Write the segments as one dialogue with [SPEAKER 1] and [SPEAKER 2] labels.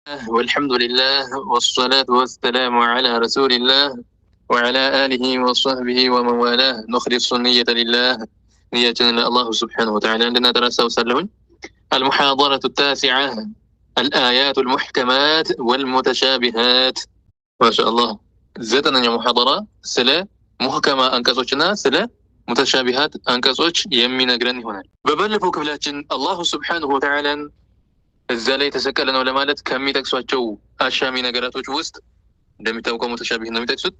[SPEAKER 1] والحمد لله والصلاة والسلام على رسول الله وعلى آله وصحبه ومن والاه نخلص النية لله نيتنا الله سبحانه وتعالى. عندنا دراسة وسلم المحاضرة التاسعة الآيات المحكمات والمتشابهات. ما شاء الله زتنا محاضرة سلا محكمة أنكسوشنا سلا متشابهات أنكسوش يمين أجرني هنا ببلغ كفلاتين الله سبحانه وتعالى እዛ ላይ የተሰቀለ ነው ለማለት ከሚጠቅሷቸው አሻሚ ነገራቶች ውስጥ እንደሚታወቀው ሙተሻቢህ ነው የሚጠቅሱት።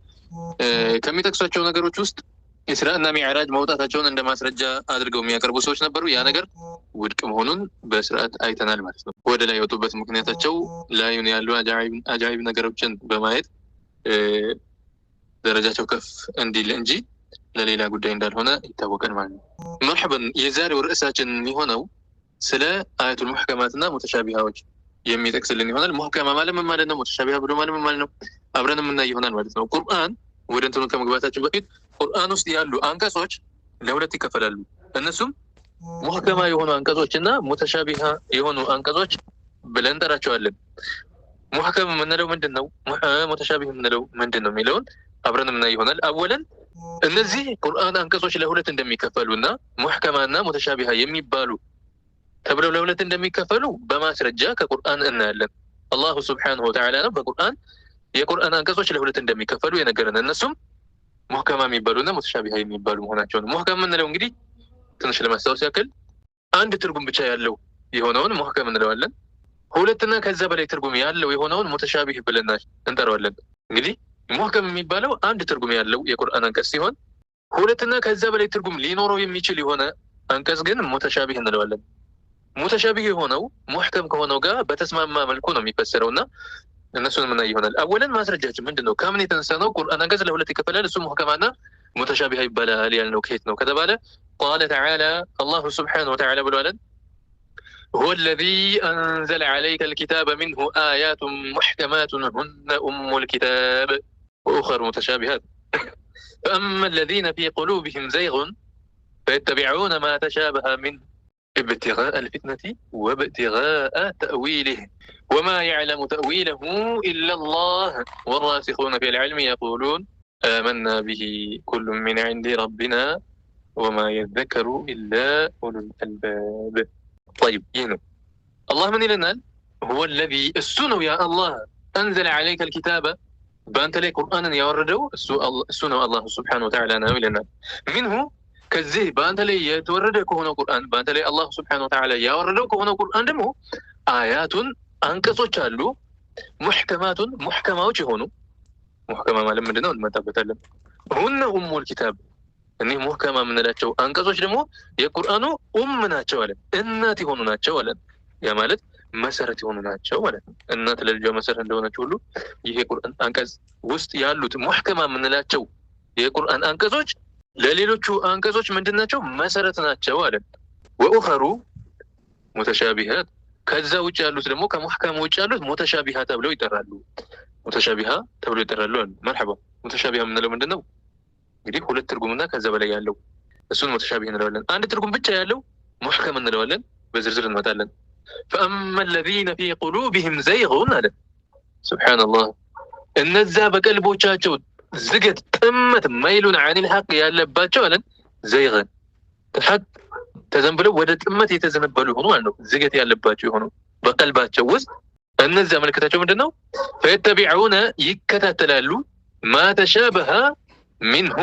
[SPEAKER 1] ከሚጠቅሷቸው ነገሮች ውስጥ ኢስራእና ሚዕራጅ መውጣታቸውን እንደ ማስረጃ አድርገው የሚያቀርቡ ሰዎች ነበሩ። ያ ነገር ውድቅ መሆኑን በስርዓት አይተናል ማለት ነው። ወደ ላይ የወጡበት ምክንያታቸው ላዩን ያሉ አጃኢብ ነገሮችን በማየት ደረጃቸው ከፍ እንዲል እንጂ ለሌላ ጉዳይ እንዳልሆነ ይታወቃል ማለት ነው። መርሐበን የዛሬው ርዕሳችን የሚሆነው ስለ አያቱል ሙህከማትና ሙተሻቢሃዎች የሚጠቅስልን ይሆናል። ሙህከማ ማለት ምን ማለት ነው? ሙተሻቢሃ ብሎ ማለት ምን ማለት ነው? አብረን የምናይ ይሆናል ማለት ነው። ቁርአን ወደ እንትኑ ከመግባታችን በፊት ቁርአን ውስጥ ያሉ አንቀጾች ለሁለት ይከፈላሉ። እነሱም ሙህከማ የሆኑ አንቀጾችና ሙተሻቢሃ የሆኑ አንቀጾች ብለን እንጠራቸዋለን። ሙህከም የምንለው ምንድን ነው? ሙተሻቢህ የምንለው ምንድን ነው የሚለውን አብረን የምናይ ይሆናል። አወለን እነዚህ ቁርአን አንቀጾች ለሁለት እንደሚከፈሉና ሙህከማና ሙተሻቢሃ የሚባሉ ተብለው ለሁለት እንደሚከፈሉ በማስረጃ ከቁርአን እናያለን። አላሁ ሱብሓነሁ ወተዓላ ነው በቁርአን የቁርአን አንቀጾች ለሁለት እንደሚከፈሉ የነገረን። እነሱም ሙህከማ የሚባሉና ሙተሻቢሃ የሚባሉ መሆናቸው ነው። ሙህከም የምንለው እንግዲህ ትንሽ ለማስታወስ ያክል አንድ ትርጉም ብቻ ያለው የሆነውን ሙህከም እንለዋለን። ሁለትና ከዛ በላይ ትርጉም ያለው የሆነውን ሙተሻቢህ ብለን እንጠራዋለን። እንግዲህ ሙህከም የሚባለው አንድ ትርጉም ያለው የቁርአን አንቀጽ ሲሆን ሁለትና ከዛ በላይ ትርጉም ሊኖረው የሚችል የሆነ አንቀጽ ግን ሙተሻቢህ እንለዋለን። ሙተሻቢህ የሆነው ሙህከም ከሆነው ጋር በተስማማ መልኩ ነው የሚፈሰረው እና እነሱን ምናይ ይሆናል። አወለን ማስረጃችን ምንድነው? ከምን የተነሳ ነው ቁርአን አንቀጽ ለሁለት ይከፈላል እሱ ሙህከማና ሙተሻቢህ ይባላል ያልነው ከየት ነው ከተባለ ቃለ ተዓላ አላሁ ሱብሓነሁ ወተዓላ ብሏለን هو الذي أنزل عليك الكتاب منه آيات محكمات هن أم الكتاب وأخر متشابهات فأما الذين في قلوبهم زيغ فيتبعون ما تشابه منه ابتغاء الفتنة وابتغاء تأويله وما يعلم تأويله إلا الله والراسخون في العلم يقولون آمنا به كل من عند ربنا وما يذكر إلا أولو الألباب. طيب ينو الله من لنا هو الذي السنو يا الله أنزل عليك الكتاب بأنت لي قرآنا يوردو السنو الله سبحانه وتعالى ناوي منه ከዚህ በአንተ ላይ የተወረደ ከሆነው ቁርአን በአንተ ላይ አላህ ስብሐነሁ ወተዓላ ያወረደው ከሆነው ቁርአን ደግሞ አያቱን አንቀጾች አሉ ሙህከማቱን ሙህከማዎች የሆኑ ሙህከማ ማለት ምንድነው እንመጣበታለን። ሁነ ኡሙል ኪታብ እኒህ ሙህከማ የምንላቸው አንቀጾች ደግሞ የቁርአኑ ናቸው አለ እናት የሆኑ ናቸው አለ። ያ ማለት መሰረት የሆኑ ናቸው ማለት ነው። እናት ለልጇ መሰረት እንደሆነች ሁሉ ይሄ ቁርአን አንቀጽ ውስጥ ያሉት ሙህከማ የምንላቸው የቁርአን አንቀጾች ለሌሎቹ አንቀጾች ምንድናቸው? መሰረት ናቸው አለ። ወኡኸሩ ሙተሻቢሃት ከዛ ውጭ ያሉት ደግሞ ከሙህከም ውጭ ያሉት ሙተሻቢሃ ተብለው ይጠራሉ። ሙተሻቢሃ ተብለው ይጠራሉ አለ። መርሐባ ሙተሻቢሃ የምንለው ምንድነው? እንግዲህ ሁለት ትርጉምና ከዛ በላይ ያለው እሱን ሙተሻቢህ እንለዋለን። አንድ ትርጉም ብቻ ያለው ሙህከም እንለዋለን። በዝርዝር እንመጣለን። فأما الذين في قلوبهم زيغ አለ። ሱብሃንአላህ እነዛ በቀልቦቻቸው ዝገት ጥመት ማይሉን عن الحق ያለባቸው አለን ዘይገን ሐቅ ተዘንብለው ወደ ጥመት የተዘነበሉ ሆኖ ማለት ነው። ዝገት ያለባቸው ሆኖ በቀልባቸው ውስጥ እነዛ መልከታቸው ምንድነው? فيتبعون ይከታተላሉ ما تشابه منه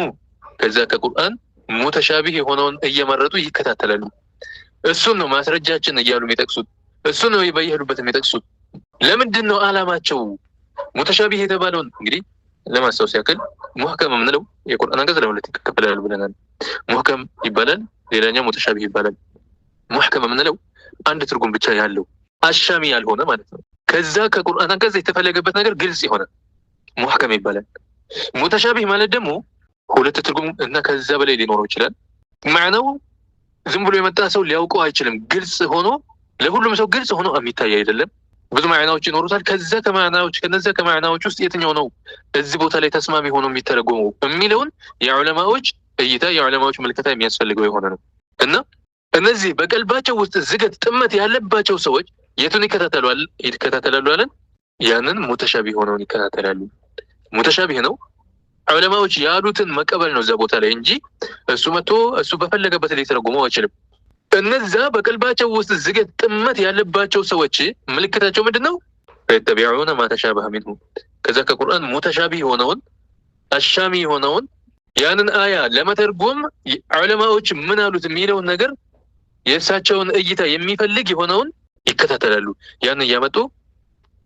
[SPEAKER 1] ከዛ ከቁርአን ሙተሻቢህ የሆነውን እየመረጡ ይከታተላሉ። እሱን ነው ማስረጃችን እያሉ የሚጠቅሱት። እሱን ነው በየሄዱበት የሚጠቅሱት። ለምንድን ነው አላማቸው? ሙተሻቢህ የተባለውን እንግዲህ ለማስታወስ ያክል ሙህከም የምንለው የቁርአን አንቀጽ ለሁለት ይከፈላል ብለናል። ሙህከም ይባላል፣ ሌላኛው ሙተሻቢህ ይባላል። ሙህከም የምንለው አንድ ትርጉም ብቻ ያለው አሻሚ ያልሆነ ማለት ነው። ከዛ ከቁርአን አንቀጽ የተፈለገበት ነገር ግልጽ የሆነ ሙህከም ይባላል። ሙተሻቢህ ማለት ደግሞ ሁለት ትርጉም እና ከዛ በላይ ሊኖረው ይችላል። ማዕናው ዝም ብሎ የመጣ ሰው ሊያውቀው አይችልም። ግልጽ ሆኖ ለሁሉም ሰው ግልጽ ሆኖ የሚታይ አይደለም። ብዙ ማዕናዎች ይኖሩታል። ከነዛ ከማዕናዎች ውስጥ የትኛው ነው እዚህ ቦታ ላይ ተስማሚ ሆኖ የሚተረጎመው የሚለውን የዑለማዎች እይታ የዑለማዎች ምልከታ የሚያስፈልገው የሆነ ነው እና እነዚህ በቀልባቸው ውስጥ ዝገት ጥመት ያለባቸው ሰዎች የቱን ይከታተላሉ አለን? ያንን ሙተሻቢህ ሆነውን ይከታተላሉ። ሙተሻቢህ ነው ዑለማዎች ያሉትን መቀበል ነው እዛ ቦታ ላይ እንጂ እሱ መጥቶ እሱ በፈለገበት ላይ ተረጉመው አይችልም። እነዛ በቀልባቸው ውስጥ ዝገት ጥመት ያለባቸው ሰዎች ምልክታቸው ምንድነው? ፈተቢዑነ ማ ተሻበሀ ሚንሁ ከዛ ከቁርአን ሙተሻቢህ ሆነውን አሻሚ ሆነውን ያንን አያ ለመተርጎም ዑለማዎች ምን አሉት የሚለውን ነገር የእሳቸውን እይታ የሚፈልግ የሆነውን ይከታተላሉ። ያን እያመጡ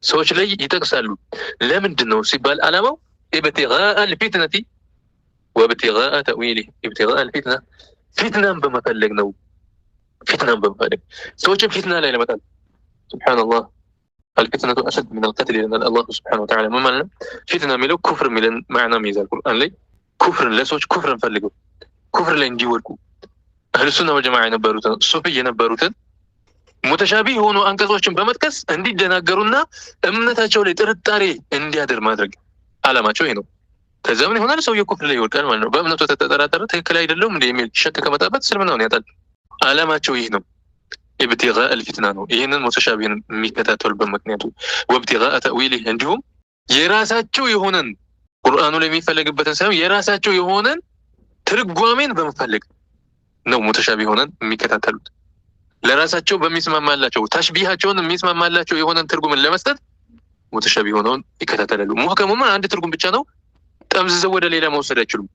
[SPEAKER 1] ሰዎች ላይ ይጠቅሳሉ። ለምንድን ነው ሲባል አላማው ኢብቲጋአ አልፊትነቲ ወብቲጋአ ተእዊሊህ ኢብቲጋአ አልፊትና ፊትናን በመፈለግ ነው። ፊትናን በመፈለግ ሰዎችን ፊትና ላይ ለመጣል ሱብሃንአላህ አልፊትነቱ አሸድ ሚነል ቀትል ይለናል አላህ ሱብሃነሁ ወተዓላ። ምን ማለት ነው? ፊትና የሚለው ኩፍር የሚለን ማዕናም ይይዛል ቁርአን ላይ። ኩፍርን ለሰዎች ኩፍርን ፈልገው ኩፍር ላይ እንዲወድቁ አህሉ ሱና ወልጀማዓ የነበሩትን ሱፊ የነበሩትን ሙተሻቢህ የሆኑ አንቀጾችን በመጥቀስ እንዲደናገሩና እምነታቸው ላይ ጥርጣሬ እንዲያድር ማድረግ አላማቸው ይሄ ነው። ከዛ ምን ይሆናል? ሰውየው ኩፍር ላይ ይወድቃል ማለት ነው። በእምነቱ ተጠራጠረ፣ ትክክል አይደለም እንደ የሚል ሸክ ከመጣበት እስልምናውን ያጣል። አላማቸው ይህ ነው። ኢብቲጋአ አልፊትና ነው። ይህንን ሙተሻቢህን የሚከታተሉበት ምክንያቱ ወብቲጋአ ተእዊሊህ እንዲሁም የራሳቸው የሆነን ቁርአኑ ላይ የሚፈለግበትን ሳይሆን የራሳቸው የሆነን ትርጓሜን በመፈለግ ነው ሙተሻቢህ ሆነን የሚከታተሉት። ለራሳቸው በሚስማማላቸው ተሽቢሃቸውን የሚስማማላቸው የሆነን ትርጉምን ለመስጠት ሙተሻቢህ ሆነውን ይከታተላሉ። ሙህከሙማ አንድ ትርጉም ብቻ ነው፣ ጠምዝዘው ወደ ሌላ መውሰድ አይችሉም።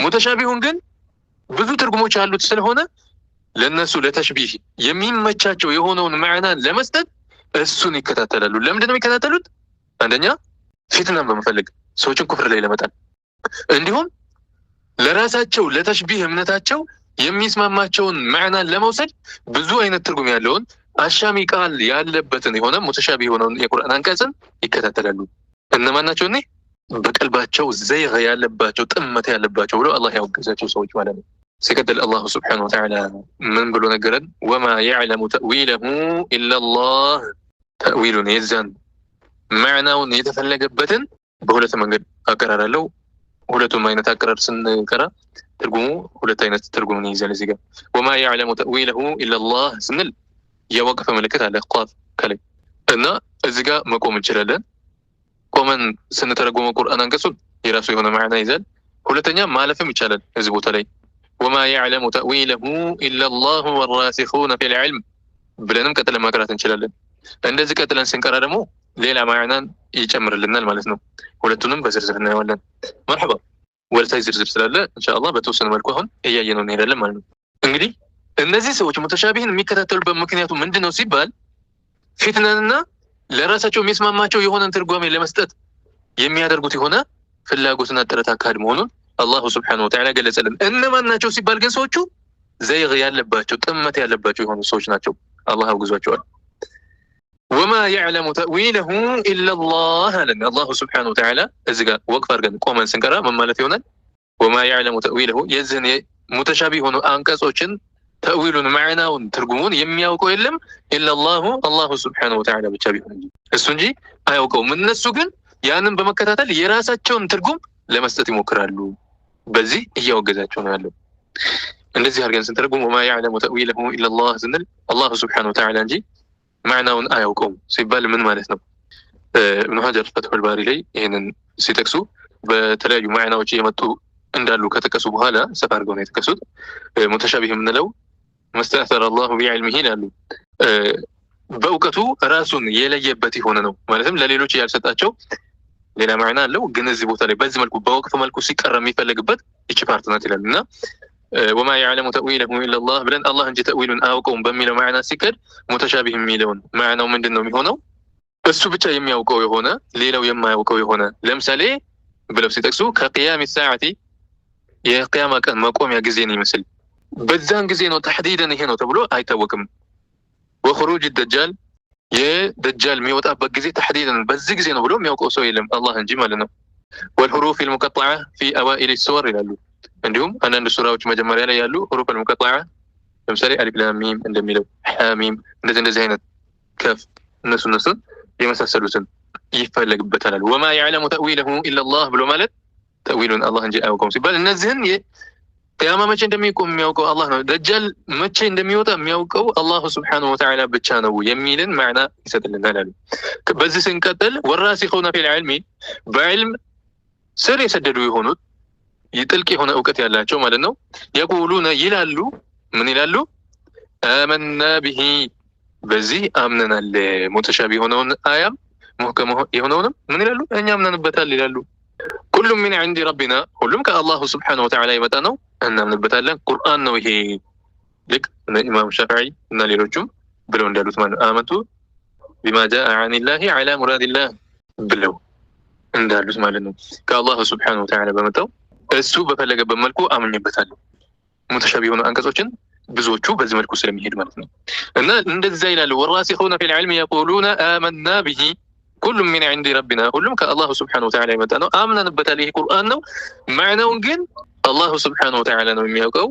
[SPEAKER 1] ሙተሻቢሁን ግን ብዙ ትርጉሞች ያሉት ስለሆነ ለነሱ ለተሽቢህ የሚመቻቸው የሆነውን ማዕናን ለመስጠት እሱን ይከታተላሉ። ለምንድን ነው የሚከታተሉት? አንደኛ ፊትናን በመፈለግ ሰዎችን ኩፍር ላይ ለመጣል፣ እንዲሁም ለራሳቸው ለተሽቢህ እምነታቸው የሚስማማቸውን ማዕናን ለመውሰድ ብዙ አይነት ትርጉም ያለውን አሻሚ ቃል ያለበትን የሆነ ሙተሻቢህ የሆነውን የቁርአን አንቀጽን ይከታተላሉ። እነማን ናቸው? እኔ በቀልባቸው ዘይግ ያለባቸው ጥመት ያለባቸው ብሎ አላህ ያወገዛቸው ሰዎች ማለት ነው። ሲቀጥል አላሁ ስብሓነሁ ወተዓላ ምን ብሎ ነገረን? ወማ የዕለሙ ተእዊለሁ ኢለላህ። ተእዊሉን የዛን ማዕናውን የተፈለገበትን በሁለት መንገድ አቀራር አለው። ሁለቱም አይነት አቀራር ስንቀራ ትርጉሙ ሁለት አይነት ትርጉምን ይይዛል። እዚህ ጋር ወማ የዕለሙ ተእዊለሁ ኢለላህ ስንል የወቅፍ ምልክት አለ ቋፍ ከላይ እና እዚህ ጋር መቆም እንችላለን። ቆመን ስንተረጉመው ቁርአን አንቀጹን የራሱ የሆነ ማዕና ይዛል። ሁለተኛ ማለፍም ይቻላል። እዚህ ቦታ ላይ ወማ የዕለሙ ተእዊለሁ ኢለላሁ ወራሲኹነ ፊል ዒልም ብለንም ቀጥለን ማቅራት እንችላለን። እንደዚህ ቀጥለን ስንቀራ ደግሞ ሌላ ማዕናን ይጨምርልናል ማለት ነው። ሁለቱንም በዝርዝር እናየዋለን። መርሐባ ወለታይ ዝርዝር ስላለ ኢንሻአላህ በተወሰነ መልኩ አሁን እያየነው እንሄዳለን ማለት ነው። እንግዲህ እነዚህ ሰዎች ሙተሻቢህን የሚከታተሉበት ምክንያቱ ምንድን ነው ሲባል ፊትናንና ለራሳቸው የሚስማማቸው የሆነን ትርጓሜ ለመስጠት የሚያደርጉት የሆነ ፍላጎትና ጥረት አካሄድ መሆኑን አላሁ ስብሓነሁ ወተዓላ ገለጸልን። እነማን ናቸው ሲባል ግን ሰዎቹ ዘይግ ያለባቸው ጥመት ያለባቸው የሆኑ ሰዎች ናቸው። አላህ አውግዟቸዋል። ወማ የዕለሙ ተእዊለሁ ኢለላህ አለን አላሁ ስብሓነሁ ወተዓላ። እዚህ ጋር ወቅፍ አድርገን ቆመን ስንቀራ ምን ማለት ይሆናል? ወማ የዕለሙ ተእዊለሁ የዚህን ሙተሻቢህ የሆኑ አንቀጾችን ተእዊሉን ማዕናውን ትርጉሙን የሚያውቀው የለም ኢለላሁ አላሁ ስብሓነሁ ወተዓላ ብቻ ቢሆን እንጂ እሱ እንጂ አያውቀውም። እነሱ ግን ያንን በመከታተል የራሳቸውን ትርጉም ለመስጠት ይሞክራሉ። በዚህ እያወገዛቸው ነው ያለው። እንደዚህ አድርገን ስንተረጉም ወማ የዕለሙ ተእዊለሁ ኢለላህ ስንል አላሁ ስብሓነሁ ወተዓላ እንጂ ማዕናውን አያውቀውም ሲባል ምን ማለት ነው? እብኑ ሀጀር ፈትሑል ባሪ ላይ ይህንን ሲጠቅሱ በተለያዩ ማዕናዎች የመጡ እንዳሉ ከጠቀሱ በኋላ ሰፋ አድርገው ነው የጠቀሱት። ሙተሻቢህ የምንለው መስተአተረ አላሁ ቢዕልሚሂ ይላሉ። በእውቀቱ ራሱን የለየበት የሆነ ነው። ማለትም ለሌሎች ያልሰጣቸው ሌላ ማዕና አለው፣ ግን እዚህ ቦታ ላይ በዚህ መልኩ በወቅፍ መልኩ ሲቀራ የሚፈለግበት ይቺ ፓርት ናት ይላል እና ወማ የዕለሙ ተእዊለሁ ኢለላህ ብለን አላህ እንጂ ተእዊሉን አያውቀውም በሚለው ማዕና ሲቀድ ሙተሻቢህ የሚለውን ማዕናው ምንድን ነው የሚሆነው? እሱ ብቻ የሚያውቀው የሆነ ሌላው የማያውቀው የሆነ ለምሳሌ ብለው ሲጠቅሱ ከቅያም ሰዓቲ የቅያማ ቀን መቆሚያ ጊዜን ይመስል በዛን ጊዜ ነው ተሕዲደን ይሄ ነው ተብሎ አይታወቅም። ወኹሩጅ ደጃል የደጃል የሚወጣበት ጊዜ ተሕዲደን በዚህ ጊዜ ነው ብሎ የሚያውቀው ሰው የለም አላህ እንጂ ማለት ነው። ወልሁሩፍ ልሙቀጠዓ ፊ አዋኢል ሱወር ይላሉ። እንዲሁም አንዳንድ ሱራዎች መጀመሪያ ላይ ያሉ ሁሩፍ ልሙቀጠዓ ለምሳሌ አሊፍ ላም ሚም እንደሚለው ሐሚም እንደዚህ አይነት ከፍ እነሱን የመሳሰሉትን ይፈለግበታል። ወማ የዕለሙ ተእዊለሁ ኢለላህ ብሎ ማለት ተእዊሉን አላህ እንጂ አያውቀውም ሲባል እነዚህን ቅያማ መቼ እንደሚቆም የሚያውቀው አላህ ነው። ደጃል መቼ እንደሚወጣ የሚያውቀው አላሁ ስብሓነሁ ወተዓላ ብቻ ነው የሚልን ማዕና ይሰጥልናል አሉ። በዚህ ስንቀጥል ወራሲኹነ ፊል ዒልሚ በዕልም ስር የሰደዱ የሆኑት ጥልቅ የሆነ እውቀት ያላቸው ማለት ነው። የቁሉነ ይላሉ፣ ምን ይላሉ? አመና ቢሂ በዚህ አምነናል። ሙተሻቢ የሆነውን አያም ሙህከም የሆነውንም ምን ይላሉ? እኛ አምነንበታል ይላሉ። ኩሉም ሚን ዒንዲ ረቢና ሁሉም ከአላሁ ስብሓነሁ ወተዓላ የመጣ ነው እናምንበታለን። ቁርአን ነው ይሄ። ልክ ኢማም ሻፊዒ እና ሌሎቹም ብለው እንዳሉት ማለት ነው። አመንቱ ቢማ ጃአ ዐኒላሂ ዐላ ሙራዲላህ ብለው እንዳሉት ማለት ነው። ከአላሁ ስብሓነሁ ወተዓላ በመጣው እሱ በፈለገበት መልኩ አምኜበታለሁ። ሙተሻቢ የሆኑ አንቀጾችን ብዙዎቹ በዚህ መልኩ ስለሚሄድ ማለት ነው። እና እንደዛ ይላሉ። ወራሲኹነ ፊል ዒልሚ የቁሉነ አመና ቢሂ ኩሉም ሚን ዒንዲ ረቢና ሁሉም ከአላሁ ስብሓነሁ ወተዓላ የመጣ ነው አምነንበታል። ይሄ ቁርአን ነው። ማዕናውን ግን አላሁ ስብሓነሁ ወተዓላ ነው የሚያውቀው።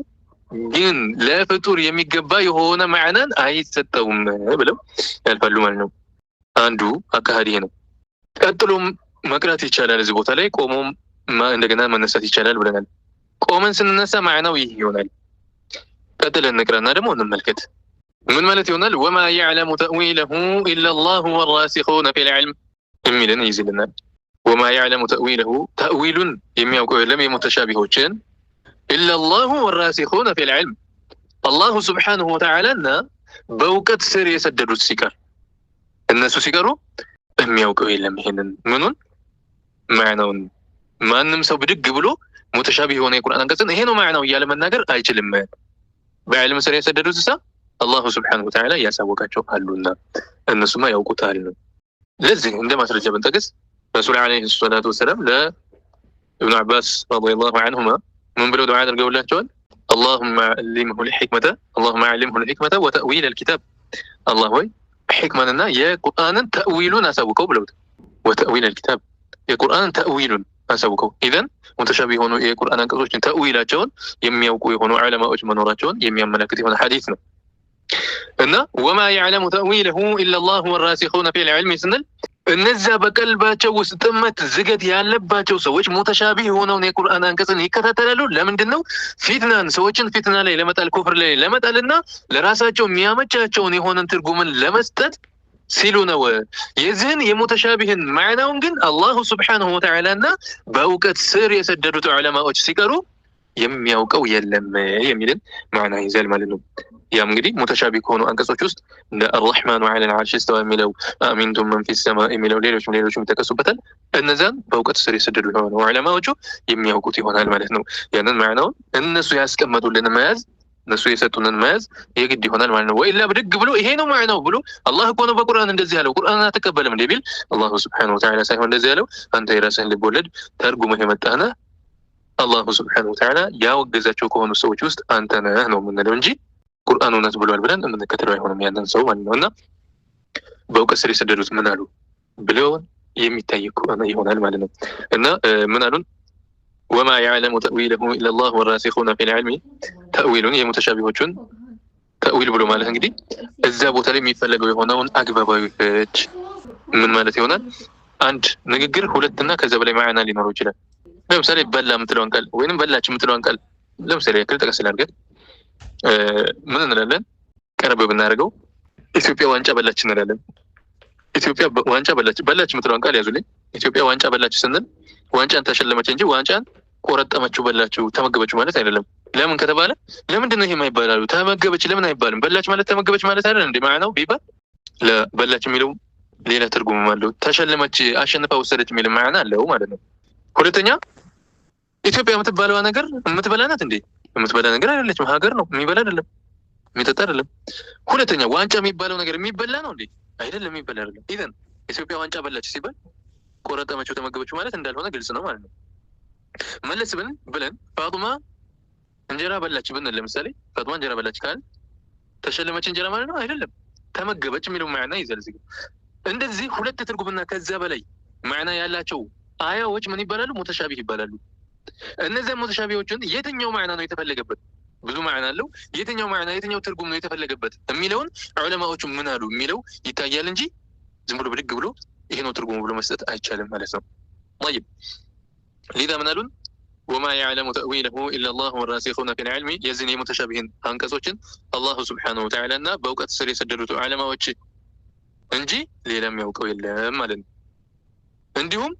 [SPEAKER 1] ግን ለፍጡር የሚገባ የሆነ ማዕናን አይሰጠውም ብለው ያልፋሉ ማለት ነው። አንዱ አካሄድ ይሄ ነው። ቀጥሎም መቅራት ይቻላል። እዚህ ቦታ ላይ ቆሞም እንደገና መነሳት ይቻላል ብለናል። ቆመን ስንነሳ ማዕናው ይህ ይሆናል። ቀጥለን እንቅራና ደግሞ እንመልከት። ምን ማለት ይሆናል? ወማ የዕለሙ ተእዊለሁ ኢለላሁ ወራሲኹነ ፊል ዒልም የሚልን ይይዝልናል። ወማ የዕለሙ ተእዊለሁ ተእዊሉን የሚያውቀው የለም የሙተሻቢሆችን ኢለላሁ ወራሲኹነ ፊል ዒልም አላሁ ስብሓነሁ ወተዓላና በእውቀት ስር የሰደዱት ሲቀር እነሱ ሲቀሩ የሚያውቀው የለም። ይሄንን ምኑን ማዕናውን ማንም ሰው ብድግ ብሎ ሙተሻቢህ የሆነ የቁርአን አንቀጽን ይሄ ነው ማዕናው እያለ መናገር አይችልም። በዕልም ስር የሰደዱት እሳ አላሁ ስብሓነሁ ወተዓላ እያሳወቃቸው አሉና እነሱማ ያውቁታል ነው። ለዚህ እንደ ማስረጃ ብንጠቅስ ረሱል ዓለይሂ ሰላቱ ወሰላም ለኢብኑ ዓባስ ረዲየላሁ ዐንሁማ ምን ብለው ዱዓ አድርገውላቸዋል? አላሁመ አልሊምሁ ልሕክመተ ወተእዊል አልኪታብ። አላህ ሆይ ሕክማንና የቁርአንን ተእዊሉን አሳውቀው ብለውት፣ ወተእዊል አልኪታብ የቁርአንን ተእዊሉን አሳውቀው። ኢዘን ሙተሻቢ የሆኑ የቁርአን አንቀጾችን ተእዊላቸውን የሚያውቁ የሆኑ ዑለማዎች መኖራቸውን የሚያመለክት የሆነ ሐዲስ ነው። እና ወማ የዕለሙ ተእዊለሁ ኢለላሁ ወራሲኹነ ፊል ዒልሚ ስንል እነዛ በቀልባቸው ውስጥ ጥመት ዝገት ያለባቸው ሰዎች ሙተሻቢህ የሆነውን የቁርአን አንቀጽን ይከታተላሉ። ለምንድን ነው? ፊትናን ሰዎችን ፊትና ላይ ለመጣል ኩፍር ላይ ለመጣልና ለራሳቸው የሚያመቻቸውን የሆነን ትርጉምን ለመስጠት ሲሉ ነው። የዚህን የሙተሻቢህን ማዕናውን ግን አላሁ ስብሓነሁ ወተዓላና በእውቀት ስር የሰደዱት ዑለማዎች ሲቀሩ የሚያውቀው የለም የሚልን ማዕና ይዛል ማለት ነው። ያም እንግዲህ ሙተሻቢህ ከሆኑ አንቀጾች ውስጥ እንደ አርረሕማኑ ዐለል ዐርሽ እስተዋ የሚለው፣ አሚንቱም መን ፊስ ሰማእ የሚለው ሌሎችም ይጠቀሱበታል። እነዛን በእውቀት ስር የሰደዱ የሆኑ ዑለማዎቹ የሚያውቁት ይሆናል ማለት ነው። ያንን ማዕናውን እነሱ ያስቀመጡልን መያዝ እነሱ የሰጡንን መያዝ የግድ ይሆናል ማለት ነው። ወኢላ ብድግ ብሎ ይሄ ነው ማዕናው ብሎ አላህ እኮ ነው በቁርአን እንደዚህ ያለው ቁርአን አትቀበልም እንደ ቢል አላሁ ስብሓነሁ ወተዓላ ሳይሆን እንደዚህ ያለው አንተ የራስህን ልብ ወለድ ተርጉመህ የመጣህና አላሁ ስብሓነሁ ወተዓላ ያወገዛቸው ከሆኑ ሰዎች ውስጥ አንተ ነህ ነው የምንለው እንጂ ቁርአን እውነት ብሏል ብለን የምንከተለው አይሆንም ያንን ሰው ማለት ነው። እና በእውቀት ስር የሰደዱት ምን አሉ ብለው የሚታይ ይሆናል ማለት ነው። እና ምን አሉን? ወማ የዕለሙ ተእዊለሁ ኢለላሁ ወራሲኹነ ፊል ዒልሚ ተእዊሉን የሙተሻቢሆቹን ተእዊል ብሎ ማለት እንግዲህ እዛ ቦታ ላይ የሚፈለገው የሆነውን አግባባዊ ፍች ምን ማለት ይሆናል? አንድ ንግግር ሁለትና ከዛ በላይ ማዕና ሊኖረው ይችላል። ለምሳሌ በላ የምትለውን ቃል ወይንም በላች የምትለውን ቃል ለምሳሌ ያክል ጠቀስ ላድርገን። ምን እንላለን? ቀረብ ብናደርገው ኢትዮጵያ ዋንጫ በላች እንላለን። ኢትዮጵያ ዋንጫ በላች የምትለውን ቃል ያዙልኝ። ኢትዮጵያ ዋንጫ በላች ስንል ዋንጫን ተሸለመች እንጂ ዋንጫን ቆረጠመችው፣ በላችው፣ ተመገበችው ማለት አይደለም። ለምን ከተባለ ለምንድን ነው ይሄ የማይባላሉ? ተመገበች ለምን አይባልም? በላች ማለት ተመገበች ማለት አይደል እንዴ? ማዕናው ቢባል ለበላች የሚለው ሌላ ትርጉም አለው። ተሸለመች፣ አሸንፋ ወሰደች የሚል ማዕና አለው ማለት ነው። ሁለተኛ ኢትዮጵያ የምትባለዋ ነገር የምትበላ ናት እንዴ? የምትበላ ነገር አይደለችም። ሀገር ነው፣ የሚበላ አይደለም፣ የሚጠጣ አይደለም። ሁለተኛ ዋንጫ የሚባለው ነገር የሚበላ ነው እንዴ? አይደለም፣ የሚበላ አይደለም። ኢዘን ኢትዮጵያ ዋንጫ በላች ሲባል ቆረጠመችው፣ ተመገበችው ማለት እንዳልሆነ ግልጽ ነው ማለት ነው። መለስ ብለን ፋጡማ እንጀራ በላች ብንል ለምሳሌ ፋጡማ እንጀራ በላች ካል ተሸለመች እንጀራ ማለት ነው አይደለም፣ ተመገበች የሚለው ማዕና ይዘል። እንደዚህ ሁለት ትርጉምና ከዛ በላይ ማዕና ያላቸው አያዎች ምን ይባላሉ? ሙተሻቢህ ይባላሉ። እነዚህ ሙተሻቢሆችን የትኛው ማዕና ነው የተፈለገበት? ብዙ ማዕና አለው። የትኛው ማዕና የትኛው ትርጉም ነው የተፈለገበት የሚለውን ዑለማዎቹ ምን አሉ የሚለው ይታያል እንጂ ዝም ብሎ ብድግ ብሎ ይሄ ነው ትርጉሙ ብሎ መስጠት አይቻልም ማለት ነው። طيب لذا ምን አሉን? وما يعلم تأويله إلا الله والراسخون في العلم يزني متشابهين أنكسوችን الله سبحانه وتعالى እና በእውቀት ስር የሰደዱት ዑለማዎች እንጂ ሌላም ያውቀው የለም ማለት ነው። እንዲሁም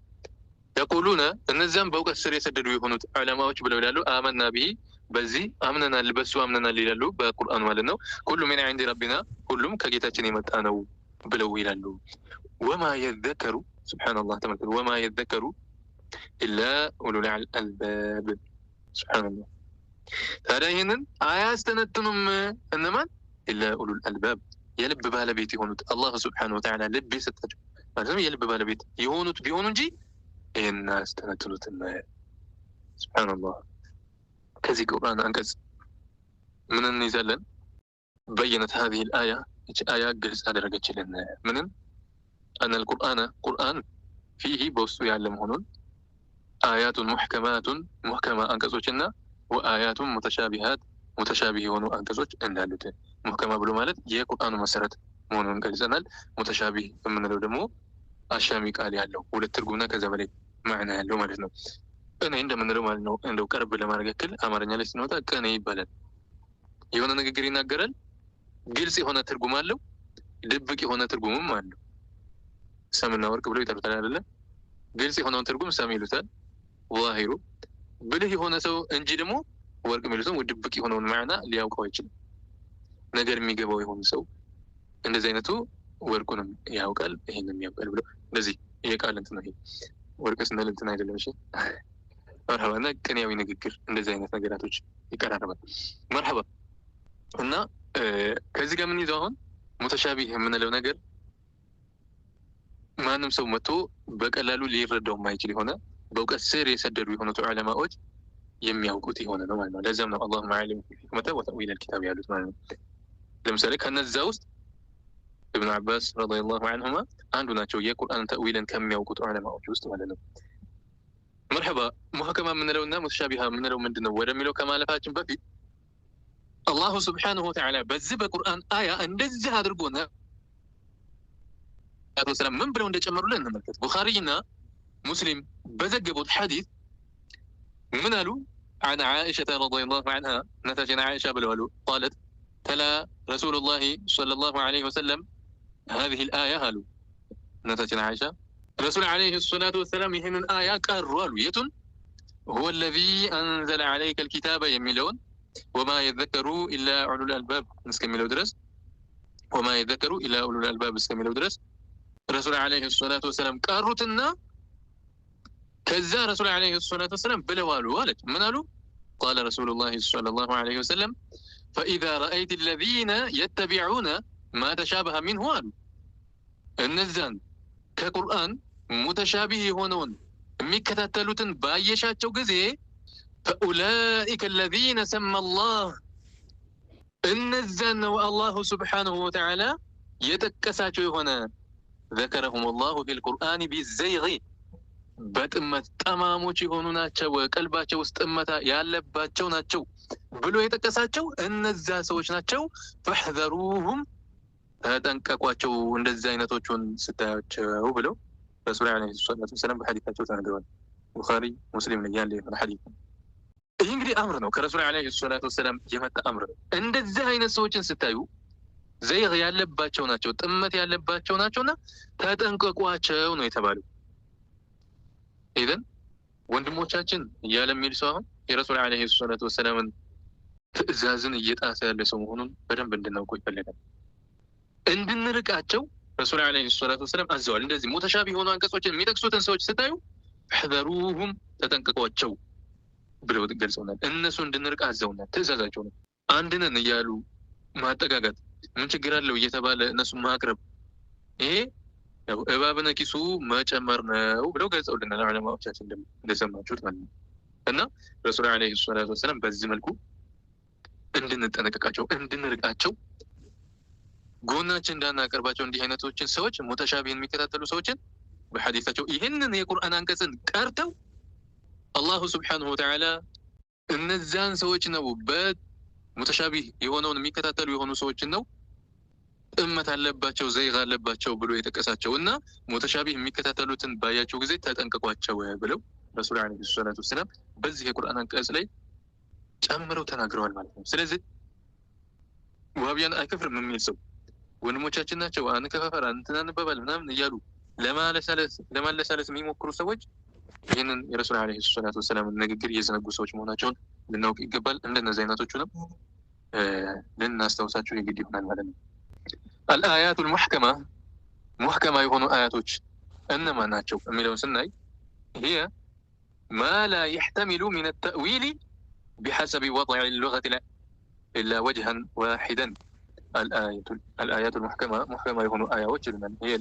[SPEAKER 1] يقولون እነዚያም በእውቀት ስር የሰደዱ የሆኑት ዑለማዎች ብለው ይላሉ አመና ቢሂ በዚህ አምነናል በሱ አምነናል ይላሉ በቁርአን ማለት ነው። ሁሉ ምን عند ربنا ሁሉም ከጌታችን የመጣ ነው ብለው ይላሉ። وما يذكر سبحان الله ተመልከቱ وما يذكر إلا أولو الألباب سبحان الله ታዲያ ይህንን አያስተነትኑም እነማን ኢላ ኡሉል አልባብ የልብ ባለቤት የሆኑት አላህ ስብሓነሁ ወተዓላ ልብ የሰጣቸው ማለት ነው። የልብ ባለቤት የሆኑት ቢሆኑ እንጂ ይህን አያስተነትኑትም። ስብሓንላህ ከዚህ ቁርአን አንቀጽ ምን እንይዛለን? በየነት هذه الآية እቺ አያ ግልጽ አደረገችልን ምንም أن القرآن ቁርአን فيه በውስጡ ያለ መሆኑን አያቱን ሙሕከማቱን ሙሕከማ አንቀጾችና ወአያቱን ሙተሻቢሃት ሙተሻቢህ የሆኑ አንቀጾች እንዳሉት ሙሕከማ ብሎ ማለት የቁርአኑ መሰረት መሆኑን ገልጸናል። ሙተሻቢህ የምንለው ደግሞ አሻሚ ቃል ያለው ሁለት ትርጉምና ከዛ በላይ ማዕና ያለው ማለት ነው። ቅኔ እንደምንለው ማለት ነው። እንደው ቀርብ ለማድረግ ያክል አማርኛ ላይ ስንወጣ ቅኔ ይባላል። የሆነ ንግግር ይናገራል፣ ግልጽ የሆነ ትርጉም አለው፣ ድብቅ የሆነ ትርጉምም አለው። ሰምና ወርቅ ብለው ይጠሩታል አይደለ? ግልጽ የሆነውን ትርጉም ሰም ይሉታል ዛሂሩ፣ ብልህ የሆነ ሰው እንጂ ደግሞ ወርቅ የሚሉትም ድብቅ የሆነውን ማዕና ሊያውቀው አይችልም። ነገር የሚገባው የሆነ ሰው እንደዚህ አይነቱ ወርቁንም ያውቃል ይሄንም ያውቃል ብሎ እንደዚህ የቃል እንትን ነው። ይሄ ወርቅ ስንል እንትን አይደለም። እሺ መርሐባና ቅኔያዊ ንግግር እንደዚህ አይነት ነገራቶች ይቀራረባል። መርሐባ እና ከዚህ ጋር ምን ይዘው አሁን ሙተሻቢህ የምንለው ነገር ማንም ሰው መጥቶ በቀላሉ ሊረዳው የማይችል የሆነ በእውቀት ስር የሰደዱ የሆኑት ዑለማዎች የሚያውቁት የሆነ ነው ማለት ነው። ለዛም ነው አላሁመ አዕሊም ሒክመተ ወተእዊል አልኪታብ ያሉት ማለት ነው። ለምሳሌ ከነዛ ውስጥ ኢብኑ አባስ ረዲየላሁ ዐንሁማ አንዱ ናቸው የቁርአን ተእዊልን ከሚያውቁት ዑለማዎች ውስጥ ማለት ነው። መርሐባ ሙሐከማ የምንለውና ሙተሻቢሃ የምንለው ምንድነው ወደሚለው ከማለፋችን በፊት አላሁ ስብሓነሁ ወተዓላ በዚህ በቁርአን አያ እንደዚህ አድርጎና ሰላም ምን ብለው እንደጨመሩልን እንመልከት። ቡኻሪና ሙስሊም በዘገቡት ሐዲስ ምን አሉ? عن عائشة رضي الله عنها نتاجنا عائشة بلولو قالت تلا رسول الله صلى الله عليه وسلم هذه الآية هالو نتاجنا عائشة رسول عليه الصلاة والسلام يهن الآية كارولو يتن هو الذي أنزل عليك الكتاب يميلون وما يذكروا إلا أولو الألباب نسكملو درس وما يذكروا إلا أولو الألباب نسكملو درس رسول عليه الصلاة والسلام كاروتنا كذا رسول عليه الصلاة والسلام بلوالو والد من قالوا قال رسول الله صلى الله عليه وسلم فإذا رأيت الذين يتبعون ما تشابه منه قالوا النزان كقرآن متشابه هونون مكتتلوتن بايشاتشو جزي فأولئك الذين سمى الله النزان والله سبحانه وتعالى يتكساتشو هنا ذكرهم الله في القرآن بالزيغ በጥመት ጠማሞች የሆኑ ናቸው፣ ቀልባቸው ውስጥ ጥመታ ያለባቸው ናቸው ብሎ የጠቀሳቸው እነዛ ሰዎች ናቸው። ፈሕዘሩሁም ተጠንቀቋቸው እንደዚህ አይነቶቹን ስታያቸው ብለው ረሱል ዓለይሂ ሰላቱ ወሰላም በሐዲታቸው ተናግረዋል። ቡኻሪ ሙስሊም ላይ ያለ የሆነ ሐዲስ ነው። ይህ እንግዲህ አምር ነው፣ ከረሱል ዓለይሂ ሰላቱ ወሰላም የመጣ አምር ነው። እንደዚህ አይነት ሰዎችን ስታዩ ዘይግ ያለባቸው ናቸው፣ ጥመት ያለባቸው ናቸውና ተጠንቀቋቸው ነው የተባለው። ኢዘን ወንድሞቻችን እያለ የሚል ሰው አሁን የረሱል ዓለይሂ ሰላቱ ወሰላምን ትዕዛዝን እየጣሰ ያለ ሰው መሆኑን በደንብ እንድናውቀው ይፈልጋል። እንድንርቃቸው ረሱል ዓለይሂ ሰላቱ ወሰላም አዘዋል። እንደዚህ ሙተሻቢህ የሆኑ አንቀጾችን የሚጠቅሱትን ሰዎች ስታዩ ሕዘሩሁም ተጠንቀቋቸው ብለው ገልጸውናል። እነሱ እንድንርቅ አዘውናል፣ ትዕዛዛቸው ነው። አንድነን እያሉ ማጠጋጋት ምን ችግር አለው እየተባለ እነሱን ማቅረብ ይሄ እባብነ ኪሱ መጨመር ነው ብለው ገልጸውልናል ዑለማዎቻችን እንደሰማችሁት ማለት ነው። እና ረሱል ዓለይሂ ሰላቱ ወሰላም በዚህ መልኩ እንድንጠነቀቃቸው እንድንርቃቸው ጎናችን እንዳናቀርባቸው እንዲህ አይነቶችን ሰዎች ሙተሻቢህን የሚከታተሉ ሰዎችን በሐዲሳቸው ይህንን የቁርአን አንቀጽን ቀርተው አላሁ ስብሓነሁ ወተዓላ እነዛን ሰዎች ነው በሙተሻቢህ የሆነውን የሚከታተሉ የሆኑ ሰዎችን ነው ጥመት አለባቸው ዘይግ አለባቸው ብሎ የጠቀሳቸው እና ሙተሻቢህ የሚከታተሉትን ባያቸው ጊዜ ተጠንቀቋቸው ብለው ረሱል ዓለይሂ ሰላቱ ወሰላም በዚህ የቁርአን አንቀጽ ላይ ጨምረው ተናግረዋል ማለት ነው። ስለዚህ ዋህብያን አይከፍርም የሚል ሰው ወንድሞቻችን ናቸው አንከፋፈር እንትን አንበባል ምናምን እያሉ ለማለሳለስ የሚሞክሩ ሰዎች ይህንን የረሱል ዓለይሂ ሰላቱ ወሰላም ንግግር እየዘነጉ ሰዎች መሆናቸውን ልናውቅ ይገባል። እንደነዚህ አይነቶቹንም ልናስታውሳቸው የግድ ይሆናል ማለት ነው። አልአያቱል ሙሕከማ የሆኑ አያቶች እነማን ናቸው የሚለውን ስናይ ይሄ ማ ላ የሕተሚሉ ሚን ተእዊል ቢሐሰቢ ወضዕ ሉገት ኢላ ወጅሀን ዋሒደን አልአያቱል ሙሕከማ የሆኑ አያዎች ይሉናል። ይሄ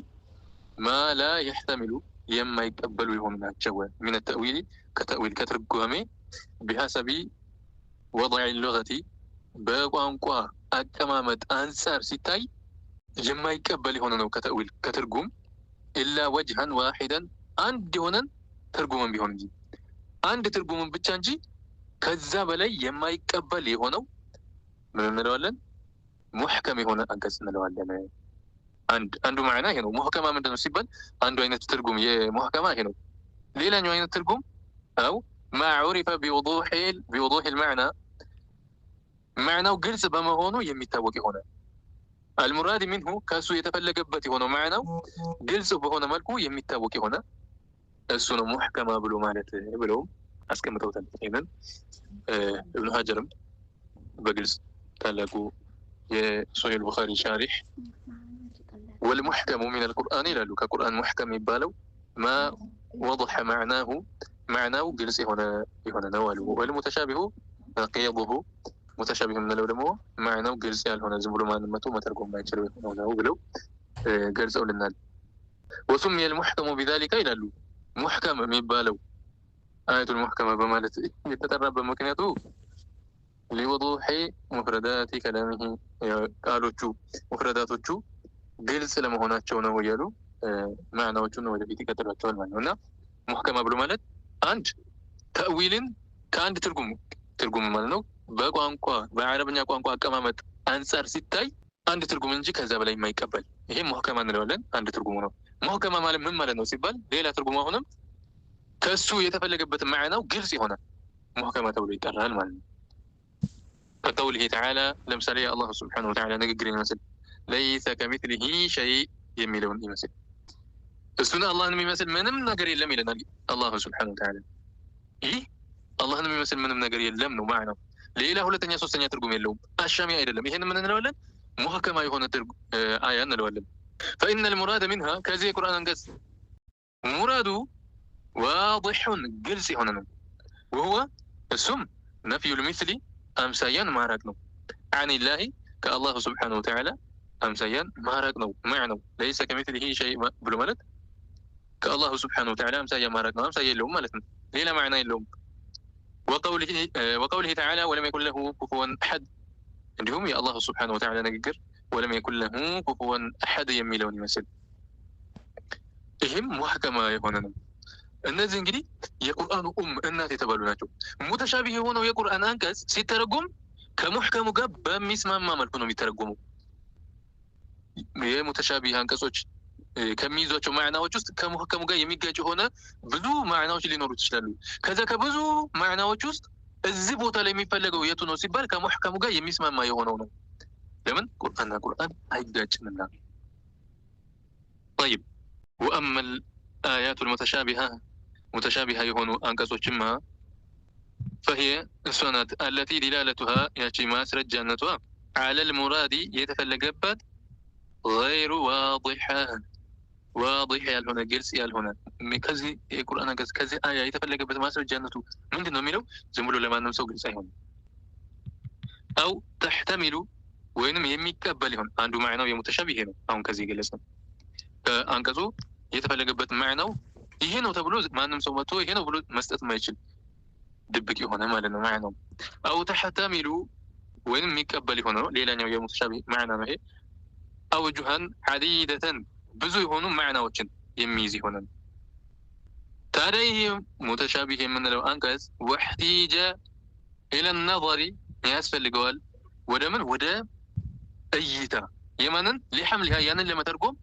[SPEAKER 1] ማ ላ የሕተሚሉ የማይቀበሉ የሆኑ ናቸው። ሚን ተእዊል ከተእዊል ከትርጓሜ ቢሐሰቢ ወضዕ ሉገቲ በቋንቋ አቀማመጥ አንጻር ሲታይ የማይቀበል የሆነ ነው። ከተእዊል ከትርጉም ኢላ ወጅሀን ዋሒደን አንድ የሆነን ትርጉምን ቢሆን እንጂ አንድ ትርጉምን ብቻ እንጂ ከዛ በላይ የማይቀበል የሆነው ምን እንለዋለን? ሙሕከም የሆነ አንቀጽ እንለዋለን። አንዱ ማዕና ይሄ ነው። ሙሕከማ ምንድን ነው ሲባል አንዱ አይነት ትርጉም የሙሕከማ ይሄ ነው። ሌላኛው አይነት ትርጉም አው ማ ዑሪፈ ቢውዱሕ ልማዕና ማዕናው ግልጽ በመሆኑ የሚታወቅ የሆነ አልሙራድ ሚንሁ ከእሱ የተፈለገበት የሆነው ማዕናው ግልጽ በሆነ መልኩ የሚታወቅ የሆነ እሱ ነው ሙሕከማ ብሎ ማለት ብለውም አስቀምጠውታል። ይህንን እብኑ ሀጀርም በግልጽ ታላቁ የሶሒህ ቡኻሪ ሻሪሕ ወልሙሕከሙ ሚን አልቁርአን ይላሉ። ከቁርአን ሙሕከም የሚባለው ማ ወضሐ ማዕናው ግልጽ የሆነ ነው አሉ። ወልሙተሻቢሁ ነቂዱሁ ሙተሻቢህ የምንለው ደግሞ ማዕናው ግልጽ ያልሆነ ዝም ብሎ ማንም መቶ መተርጎም የማይችለው የሆነው ነው ብለው ገልጸውልናል። ወሱሚየ አልሙሕከሙ ቢዛሊካ ይላሉ። ሙሕከም የሚባለው አያቱል ሙሕከማ በማለት የተጠራበት ምክንያቱ ሊውዱሕ ሙፍረዳቲ ከላሚሂ ቃሎቹ ሙፍረዳቶቹ ግልጽ ለመሆናቸው ነው እያሉ ማዕናዎቹን ወደፊት ይቀጥሏቸዋል ማለት ነው። እና ሙሕከማ ብሎ ማለት አንድ ተእዊልን ከአንድ ትርጉም ማለት ነው በቋንቋ በአረብኛ ቋንቋ አቀማመጥ አንጻር ሲታይ አንድ ትርጉም እንጂ ከዛ በላይ የማይቀበል ይሄ ሙሕከማ እንለዋለን። አንድ ትርጉሙ ነው። ሙሕከማ ማለት ምን ማለት ነው ሲባል ሌላ ትርጉሙ አሁንም ከሱ የተፈለገበት ማዕናው ግልጽ የሆነ ሙሕከማ ተብሎ ይጠራል ማለት ነው። ከቀውሊሂ ተዓላ ለምሳሌ የአላህ ሱብሓነሁ ወተዓላ ንግግር ይመስል ለይሰ ከሚስሊሂ ሸይእ የሚለውን ይመስል እሱን አላህን የሚመስል ምንም ነገር የለም ይለናል አላህ ሱብሓነሁ ወተዓላ። ይህ አላህን የሚመስል ምንም ነገር የለም ነው ማዕናው። ሌላ ሁለተኛ ሶስተኛ ትርጉም የለውም። አሻሚ አይደለም። ይሄን ምን እንለዋለን? ሙሕከማ የሆነ አያ እንለዋለን። ፈኢነ ልሙራደ ሚንሃ ከዚህ የቁርአን አንቀጽ ሙራዱ ዋضሑን ግልጽ የሆነ ነው። ወሁወ እሱም ነፍዩ ልሚስሊ አምሳያን ማራቅ ነው። አኒላሂ ከአላሁ ስብሓነሁ ወተዓላ አምሳያን ማራቅ ነው ማዕናው። ለይሰ ከሚስሊሂ ሸይእ ብሎ ማለት ከአላሁ ስብሓነሁ ወተዓላ አምሳያ ማራቅ ነው። አምሳያ የለውም ማለት ነው። ሌላ ማዕና የለውም። ወቀውሊሂ ተዓላ ወለም የኩን ለሁ ኩፉወን አሐድ እንዲሁም የአላሁ ስብሓነሁ ወተዓላ ንግግር ወለም የኩን ለሁ ኩፉወን አሐድ የሚለውን ይመስል ይህም ሙሕከማ የሆነ ነው። እነዚህ እንግዲህ የቁርአኑ እናት የተባሉ ናቸው። ሙተሻቢህ የሆነው የቁርአን አንቀጽ ሲተረጎም ከሙሕከሙ ጋር በሚስማማ መልኩ ነው የሚተረጎመው። የሙተሻቢህ አንቀጾች ከሚይዟቸው ማዕናዎች ውስጥ ከሙሕከሙ ጋር የሚጋጭ የሆነ ብዙ ማዕናዎች ሊኖሩት ይችላሉ። ከዛ ከብዙ ማዕናዎች ውስጥ እዚህ ቦታ ላይ የሚፈለገው የቱ ነው ሲባል ከሙሕከሙ ጋር የሚስማማ የሆነው ነው። ለምን? ቁርአንና ቁርአን አይጋጭምና። ጠይብ ወአመል አያቱል ሙተሻቢሃ የሆኑ አንቀጾችማ ፈሂየ እሷ ናት አለቲ ዲላለቱሃ ያቺ ማስረጃነቷ አለል ሙራዲ የተፈለገባት ገይሩ ዋዲሕ ያልሆነ ግልጽ ያልሆነ ከዚህ የቁርአን አንቀጽ ከዚህ አያ የተፈለገበት ማስረጃነቱ ምንድን ነው የሚለው ዝም ብሎ ለማንም ሰው ግልጽ አይሆንም። አው ተሕተሚሉ ወይንም የሚቀበል ይሆን አንዱ ማዕናው የሙተሻቢህ ይሄ ነው። አሁን ከዚህ ገለጽ ነው ከአንቀጹ የተፈለገበት ማዕናው ይሄ ነው ተብሎ ማንም ሰው መጥቶ ይሄ ነው ብሎ መስጠት የማይችል ድብቅ የሆነ ማለት ነው ማዕናው። አው ተሕተሚሉ ወይንም የሚቀበል የሆነ ነው ሌላኛው የሙተሻቢህ ማዕና ነው ይሄ። አውጁሃን ዐዲደተን ብዙ የሆኑ ማዕናዎችን የሚይዝ የሆነ ነው። ታዲያ ይሄ ሙተሻቢህ የምንለው አንቀጽ ወሕቲጀ ኢለ ነظሪ ያስፈልገዋል ወደ ምን? ወደ እይታ የማንን ሊሐምሊሃ ያንን ለመተርጎም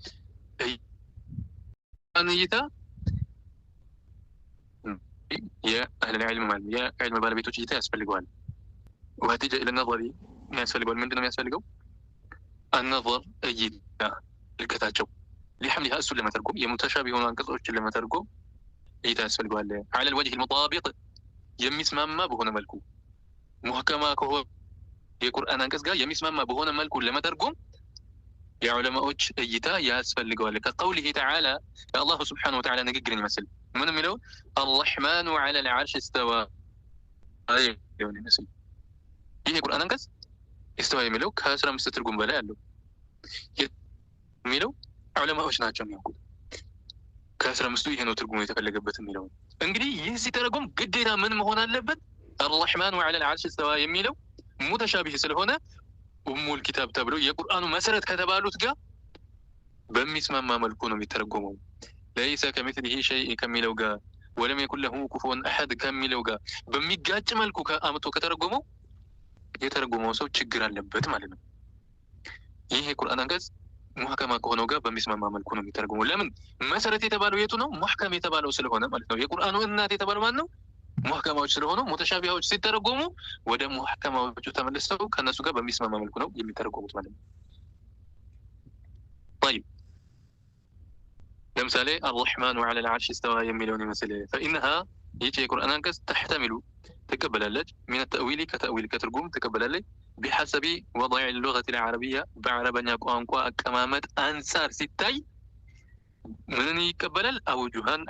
[SPEAKER 1] እይታ የአህለል ዒልም ማለት የዕልም ባለቤቶች እይታ ያስፈልገዋል። ወሀቲጀ ኢለ ነظሪ ያስፈልገዋል። ምንድን ነው የሚያስፈልገው? አነظር እይታ ልከታቸው ሊሐምሊሃ እሱን ለመተርጎም የሙተሻቢህ የሆኑ አንቀጾችን ለመተርጎም እይታ ያስፈልገዋል። ዐለል ወጅህ ልሙጣቢቅ የሚስማማ በሆነ መልኩ ሙህከማ ከሆነ የቁርአን አንቀጽ ጋር የሚስማማ በሆነ መልኩ ለመተርጎም የዑለማዎች እይታ ያስፈልገዋል። ከቀውሊሂ ተዓላ የአላሁ ስብሓነሁ ወተዓላ ንግግርን ይመስል ምን የሚለው አርረሕማኑ ዐለል ዐርሽ እስተዋ ሊሆን ይመስል ይህ የቁርአን አንቀጽ እስተዋ የሚለው ከ15 ትርጉም በላይ አለው። የሚለው ዑለማዎች ናቸው የሚያውቁት። ከ15ቱ ይሄ ነው ትርጉሙ የተፈለገበት የሚለው። እንግዲህ ይህ ሲተረጎም ግዴታ ምን መሆን አለበት? አርረሕማኑ ዐለል ዐርሽ እስተዋ የሚለው ሙተሻቢህ ስለሆነ ኡሙል ኪታብ ተብሎ የቁርአኑ መሰረት ከተባሉት ጋር በሚስማማ መልኩ ነው የሚተረጎመው። ለይሰ ከሚስሊሂ ሸይእ ከሚለው ጋር ወለም የኩን ለሁ ኩፉወን አሐድ ከሚለው ጋር በሚጋጭ መልኩ አምጥቶ ከተረጎመው የተረጎመው ሰው ችግር አለበት ማለት ነው። ይህ የቁርአን አንቀጽ ሙሐከማ ከሆነው ጋር በሚስማማ መልኩ ነው የሚተረጎመው። ለምን? መሰረት የተባለው የቱ ነው? ሙሐከም የተባለው ስለሆነ ማለት ነው። የቁርአኑ እናት የተባለው ማን ነው? ሙሐከማዎች ስለሆኑ ሙተሻቢሃዎች ሲተረጎሙ ወደ ሙሐከማዎቹ ተመልሰው ከነሱ ጋር በሚስማማ መልኩ ነው የሚተረጎሙት ማለት ነው። طيب ለምሳሌ አርረሕማኑ ዐለል ዐርሽ እስተዋ የሚለውን ይመስል ፈኢነሃ ይህች የቁርአን አንቀጽ ተሕተሚሉ ትቀበላለች ሚነ ተእዊሊ ከተእዊል ከትርጉም ትቀበላለች ቢሐሰቢ ወضዕ ሉገት ልዓረቢያ በአረበኛ ቋንቋ አቀማመጥ አንጻር ሲታይ ምንን ይቀበላል? አውጁሃን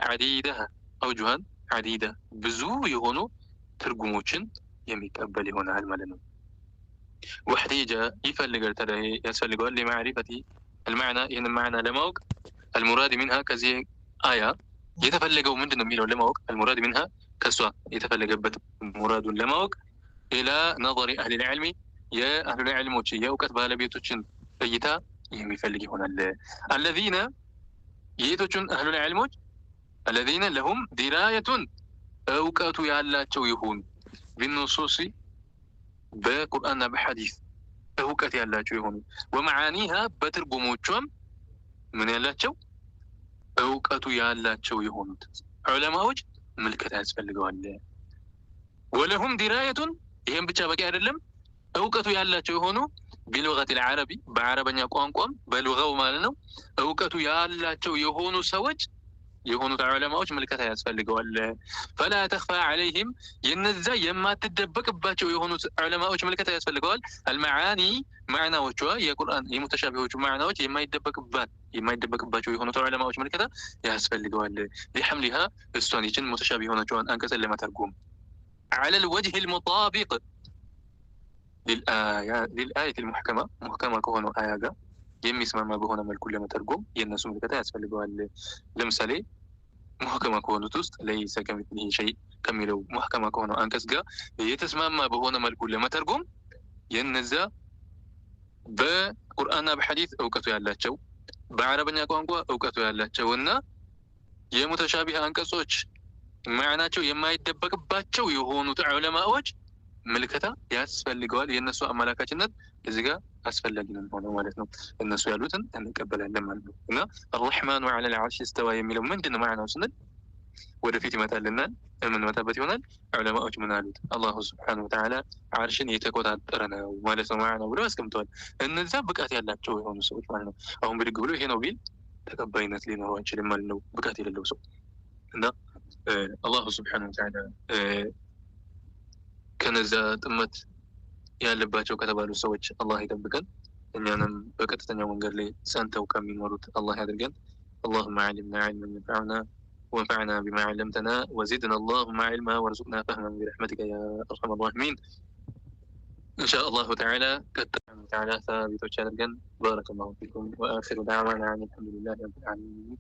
[SPEAKER 1] ዐዲዳ ብዙ የሆኑ ትርጉሞችን የሚቀበል ይሆናል ማለት ነው። ወሕቲጀ ይፈልጋል ያስፈልገዋል ለማዕሪፈቲ አልማዕና ይህንን ማዕና ለማወቅ አልሙራድ ሚንሃ ከዚህ አያ የተፈለገው ምንድን ነው የሚለው ለማወቅ አልሙራድ ሚንሃ ከሷ የተፈለገበት ሙራዱን ለማወቅ ኢላ ነظሪ አህሊል ዒልሚ የአህሉል ዒልሞች የእውቀት ባለቤቶችን እይታ የሚፈልግ ይሆናል። አለዚነ የቶቹን አህሉል ዒልሞች አለዚነ ለሁም ዲራየቱን እውቀቱ ያላቸው ይሁን ቢኑሱሲ በቁርአንና በሐዲስ እውቀት ያላቸው የሆኑ ወመዓኒሃ በትርጉሞቿም ምን ያላቸው እውቀቱ ያላቸው የሆኑት ዑለማዎች ምልከታ ያስፈልገዋል። ወለሁም ዲራየቱን ይሄም ብቻ በቂ አይደለም፣ እውቀቱ ያላቸው የሆኑ ቢሉገት ልዓረቢ በአረበኛ ቋንቋም በሉጋው ማለት ነው እውቀቱ ያላቸው የሆኑ ሰዎች የሆኑት ዑለማዎች ምልከታ ያስፈልገዋል። ፈላ ተኽፋ ዐለይሂም የነዛ የማትደበቅባቸው የሆኑት ዑለማዎች ምልከታ ያስፈልገዋል። አልመዓኒ ማዕናዎቿ የቁርአን የሙተሻቢሆቹ ማዕናዎች የማይደበቅባቸው የሆኑት ዑለማዎች ምልከታ ያስፈልገዋል። ሊሐምሊሃ እሷን ይችን ሙተሻቢህ የሆነችዋን አንቀጽን ለመተርጎም ዐለል ወጅህ ልሙጣቢቅ ሊልአየት ልሙሕከማ ሙሕከማ ከሆነው አያ ጋር የሚስማማ በሆነ መልኩ ለመተርጎም የእነሱ ምልከታ ያስፈልገዋል። ለምሳሌ ሙሐከማ ከሆኑት ውስጥ ለይሰ ከሚስሊሂ ሸይእ ከሚለው ሙሐከማ ከሆነው አንቀጽ ጋር የተስማማ በሆነ መልኩ ለመተርጎም የነዛ በቁርአንና በሐዲስ እውቀቱ ያላቸው በአረበኛ ቋንቋ እውቀቱ ያላቸው እና የሙተሻቢህ አንቀጾች ማዕናቸው የማይደበቅባቸው የሆኑት ዑለማዎች ምልከታ ያስፈልገዋል። የእነሱ አመላካችነት እዚህ ጋር አስፈላጊ ነው ሆነው ማለት ነው። እነሱ ያሉትን እንቀበላለን ማለት ነው። እና አርረሕማኑ ዐለል ዐርሽ እስተዋ የሚለው ምንድን ነው ማዕናው ስንል ወደፊት ይመጣልናል፣ የምንመጣበት ይሆናል። ዑለማዎች ምን አሉት? አላሁ ስብሓነሁ ወተዓላ ዐርሽን የተቆጣጠረ ነው ማለት ነው ማዕናው ብለው አስቀምጠዋል። እነዛ ብቃት ያላቸው የሆኑ ሰዎች ማለት ነው። አሁን ብድግ ብሎ ይሄ ነው ቢል ተቀባይነት ሊኖረው አይችልም ማለት ነው፣ ብቃት የሌለው ሰው እና አላሁ ስብሓነሁ ወተዓላ ከነዛ ጥመት ያለባቸው ከተባሉ ሰዎች አላህ ይጠብቀን። እኛንም በቀጥተኛው መንገድ ላይ ጸንተው ከሚኖሩት አላህ ያድርገን። اللهم علمنا علما ينفعنا وانفعنا بما علمتنا وزدنا اللهم علما وارزقنا فهما برحمتك يا ارحم الراحمين. ان شاء الله تعالى ثابت وشاركا. بارك الله فيكم واخر دعوانا عن الحمد لله رب العالمين.